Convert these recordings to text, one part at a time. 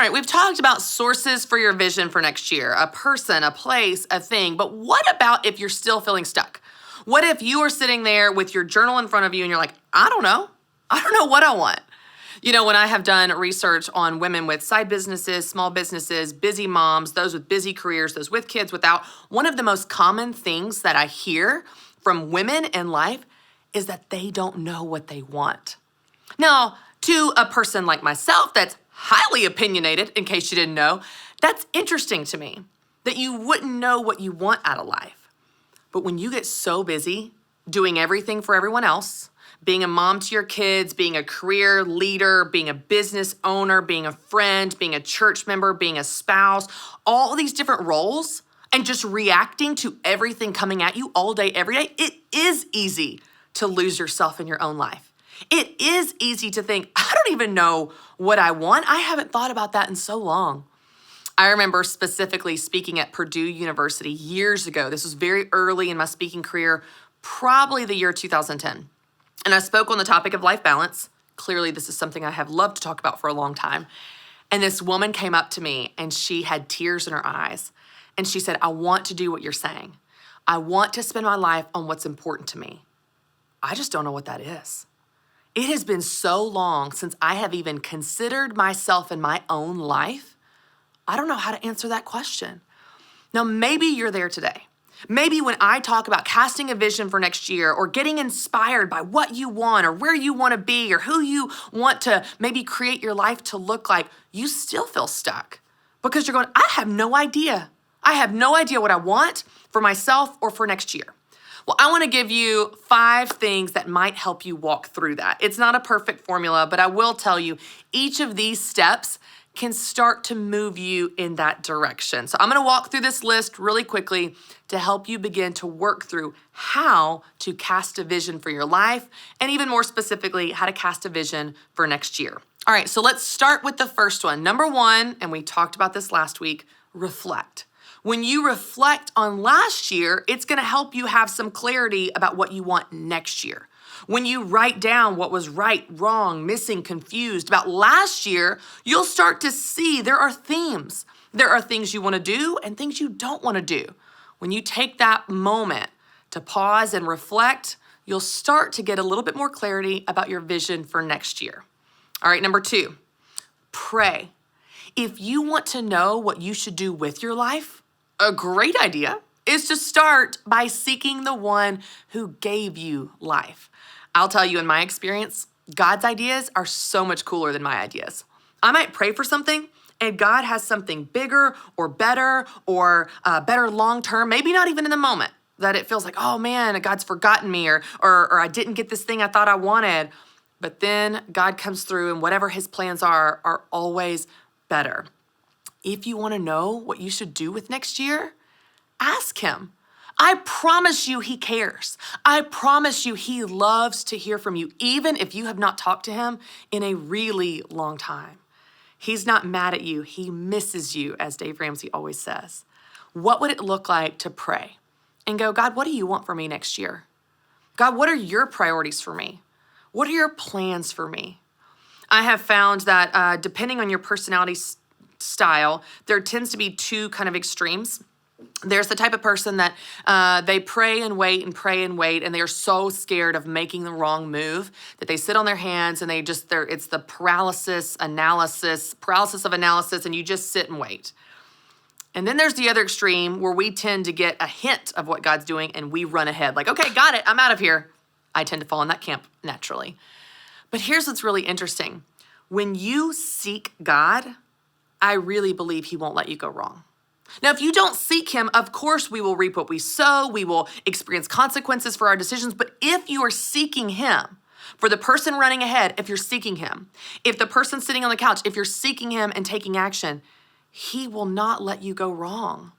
right, we've talked about sources for your vision for next year, a person, a place, a thing, but what about if you're still feeling stuck? What if you are sitting there with your journal in front of you and you're like, I don't know what I want. You know, when I have done research on women with side businesses, small businesses, busy moms, those with busy careers, those with kids, without, one of the most common things that I hear from women in life is that they don't know what they want. Now, to a person like myself that's highly opinionated, in case you didn't know, that's interesting to me that you wouldn't know what you want out of life. But when you get so busy doing everything for everyone else, being a mom to your kids, being a career leader, being a business owner, being a friend, being a church member, being a spouse, all these different roles, and just reacting to everything coming at you all day, every day, it is easy to lose yourself in your own life. It is easy to think, I don't even know what I want. I haven't thought about that in so long. I remember specifically speaking at Purdue University years ago. This was very early in my speaking career, probably the year 2010. And I spoke on the topic of life balance. Clearly, this is something I have loved to talk about for a long time. And this woman came up to me and she had tears in her eyes. And she said, I want to do what you're saying. I want to spend my life on what's important to me. I just don't know what that is. It has been so long since I have even considered myself in my own life. I don't know how to answer that question. Now, maybe you're there today. Maybe when I talk about casting a vision for next year or getting inspired by what you want or where you want to be or who you want to maybe create your life to look like, you still feel stuck because you're going, I have no idea. I have no idea what I want for myself or for next year. Well, I want to give you 5 things that might help you walk through that. It's not a perfect formula, but I will tell you each of these steps can start to move you in that direction. So I'm going to walk through this list really quickly to help you begin to work through how to cast a vision for your life, and even more specifically, how to cast a vision for next year. All right, so let's start with the first one. Number 1, and we talked about this last week, reflect. When you reflect on last year, it's going to help you have some clarity about what you want next year. When you write down what was right, wrong, missing, confused about last year, you'll start to see there are themes. There are things you want to do and things you don't want to do. When you take that moment to pause and reflect, you'll start to get a little bit more clarity about your vision for next year. All right, number 2, pray. If you want to know what you should do with your life, a great idea is to start by seeking the one who gave you life. I'll tell you, in my experience, God's ideas are so much cooler than my ideas. I might pray for something and God has something bigger or better long-term, maybe not even in the moment, that it feels like, oh man, God's forgotten me or I didn't get this thing I thought I wanted. But then God comes through and whatever his plans are always better. If you want to know what you should do with next year, ask him. I promise you he cares. I promise you he loves to hear from you, even if you have not talked to him in a really long time. He's not mad at you. He misses you, as Dave Ramsey always says. What would it look like to pray and go, God, what do you want for me next year? God, what are your priorities for me? What are your plans for me? I have found that depending on your personality style, there tends to be 2 kind of extremes. There's the type of person that they pray and wait, and they are so scared of making the wrong move that they sit on their hands and it's the paralysis of analysis, and you just sit and wait. And then there's the other extreme where we tend to get a hint of what God's doing and we run ahead like, okay, got it, I'm out of here. I tend to fall in that camp naturally. But here's what's really interesting. When you seek God, I really believe he won't let you go wrong. Now, if you don't seek him, of course we will reap what we sow. We will experience consequences for our decisions. But if you are seeking him, for the person running ahead, if you're seeking him, if the person sitting on the couch, if you're seeking him and taking action, he will not let you go wrong.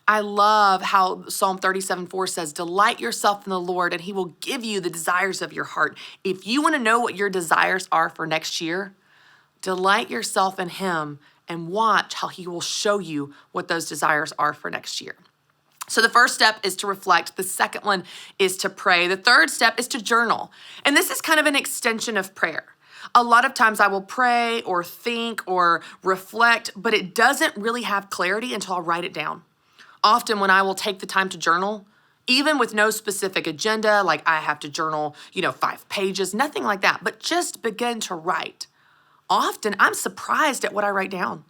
I love how Psalm 37:4 says, delight yourself in the Lord and he will give you the desires of your heart. If you want to know what your desires are for next year, delight yourself in him and watch how he will show you what those desires are for next year. So the first step is to reflect. The second one is to pray. The third step is to journal. And this is kind of an extension of prayer. A lot of times I will pray or think or reflect, but it doesn't really have clarity until I write it down. Often when I will take the time to journal, even with no specific agenda, like I have to journal, 5 pages, nothing like that, but just begin to write. Often I'm surprised at what I write down.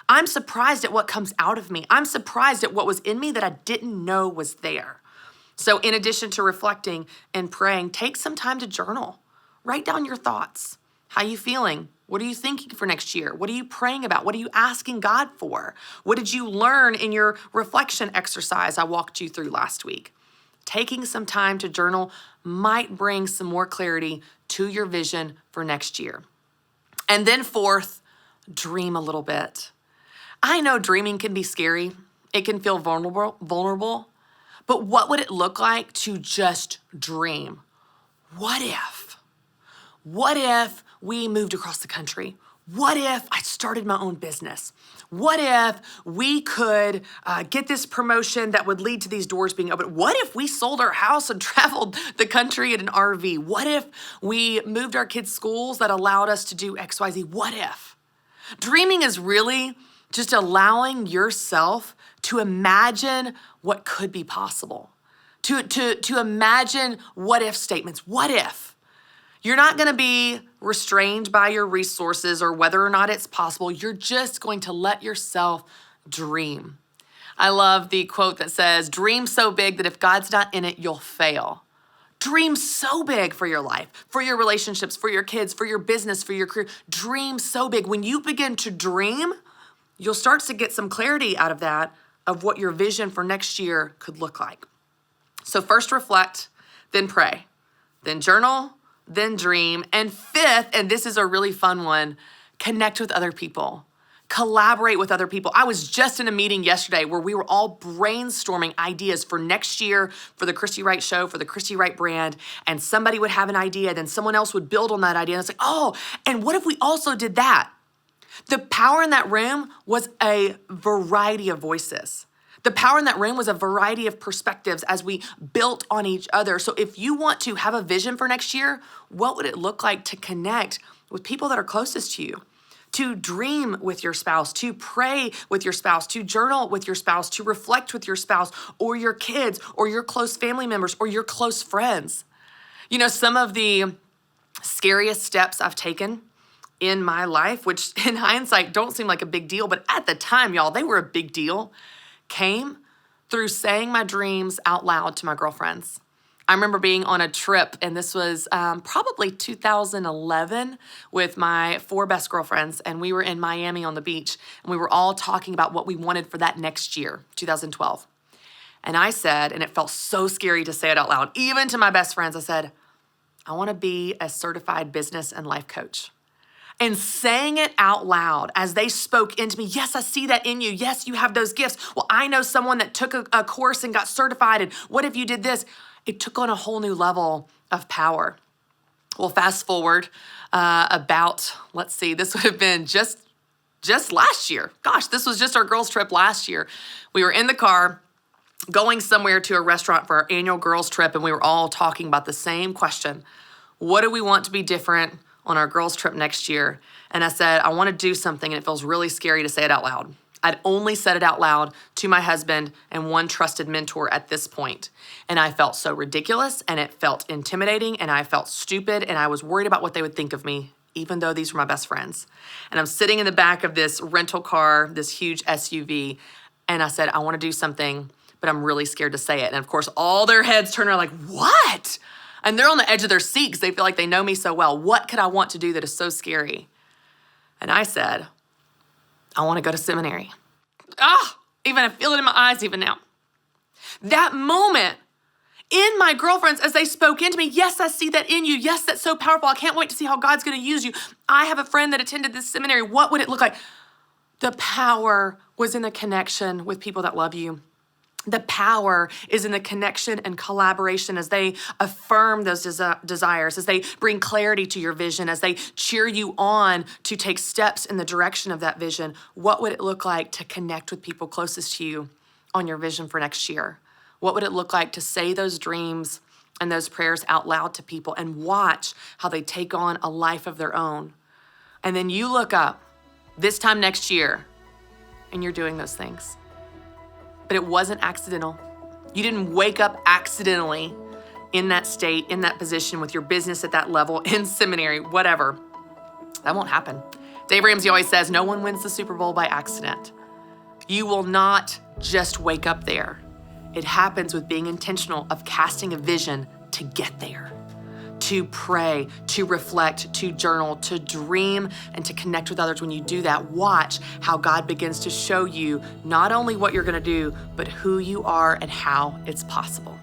I'm surprised at what comes out of me. I'm surprised at what was in me that I didn't know was there. So in addition to reflecting and praying, take some time to journal. Write down your thoughts. How are you feeling? What are you thinking for next year? What are you praying about? What are you asking God for? What did you learn in your reflection exercise I walked you through last week? Taking some time to journal might bring some more clarity to your vision for next year. And then fourth, dream a little bit. I know dreaming can be scary. It can feel vulnerable. But what would it look like to just dream? What if? What if we moved across the country? What if I started my own business? What if we could get this promotion that would lead to these doors being open? What if we sold our house and traveled the country in an RV? What if we moved our kids' schools that allowed us to do XYZ? What if? Dreaming is really just allowing yourself to imagine what could be possible, to imagine what if statements. What if? You're not going to be restrained by your resources or whether or not it's possible. You're just going to let yourself dream. I love the quote that says, dream so big that if God's not in it, you'll fail. Dream so big for your life, for your relationships, for your kids, for your business, for your career. Dream so big. When you begin to dream, you'll start to get some clarity out of that, of what your vision for next year could look like. So first reflect, then pray, then journal, then dream. And fifth, and this is a really fun one, connect with other people. Collaborate with other people. I was just in a meeting yesterday where we were all brainstorming ideas for next year for the Christy Wright show, for the Christy Wright brand, and somebody would have an idea, then someone else would build on that idea. And it's like, oh, and what if we also did that? The power in that room was a variety of voices. The power in that room was a variety of perspectives as we built on each other. So if you want to have a vision for next year, what would it look like to connect with people that are closest to you? To dream with your spouse, to pray with your spouse, to journal with your spouse, to reflect with your spouse or your kids or your close family members or your close friends. Some of the scariest steps I've taken in my life, which in hindsight don't seem like a big deal, but at the time, y'all, they were a big deal, came through saying my dreams out loud to my girlfriends. I remember being on a trip, and this was probably 2011 with my 4 best girlfriends, and we were in Miami on the beach, and we were all talking about what we wanted for that next year, 2012. And I said, and it felt so scary to say it out loud, even to my best friends, I said, I want to be a certified business and life coach. And saying it out loud as they spoke into me, yes, I see that in you. Yes, you have those gifts. Well, I know someone that took a course and got certified, and what if you did this? It took on a whole new level of power. Well, fast forward this would have been just last year. Gosh, this was just our girls' trip last year. We were in the car going somewhere to a restaurant for our annual girls' trip, and we were all talking about the same question. What do we want to be different on our girls' trip next year? And I said, I want to do something, and it feels really scary to say it out loud. I'd only said it out loud to my husband and one trusted mentor at this point. And I felt so ridiculous, and it felt intimidating, and I felt stupid, and I was worried about what they would think of me, even though these were my best friends. And I'm sitting in the back of this rental car, this huge SUV, and I said, I want to do something, but I'm really scared to say it. And of course, all their heads turn around like, what? And they're on the edge of their seat because they feel like they know me so well. What could I want to do that is so scary? And I said, I want to go to seminary. Even I feel it in my eyes even now. That moment in my girlfriends as they spoke into me, yes, I see that in you. Yes, that's so powerful. I can't wait to see how God's going to use you. I have a friend that attended this seminary. What would it look like? The power was in the connection with people that love you. The power is in the connection and collaboration as they affirm those desires, as they bring clarity to your vision, as they cheer you on to take steps in the direction of that vision. What would it look like to connect with people closest to you on your vision for next year? What would it look like to say those dreams and those prayers out loud to people and watch how they take on a life of their own. And then you look up this time next year and you're doing those things. But it wasn't accidental. You didn't wake up accidentally in that state, in that position with your business at that level, in seminary, whatever. That won't happen. Dave Ramsey always says, no one wins the Super Bowl by accident. You will not just wake up there. It happens with being intentional of casting a vision to get there, to pray, to reflect, to journal, to dream, and to connect with others. When you do that, watch how God begins to show you not only what you're gonna do, but who you are and how it's possible.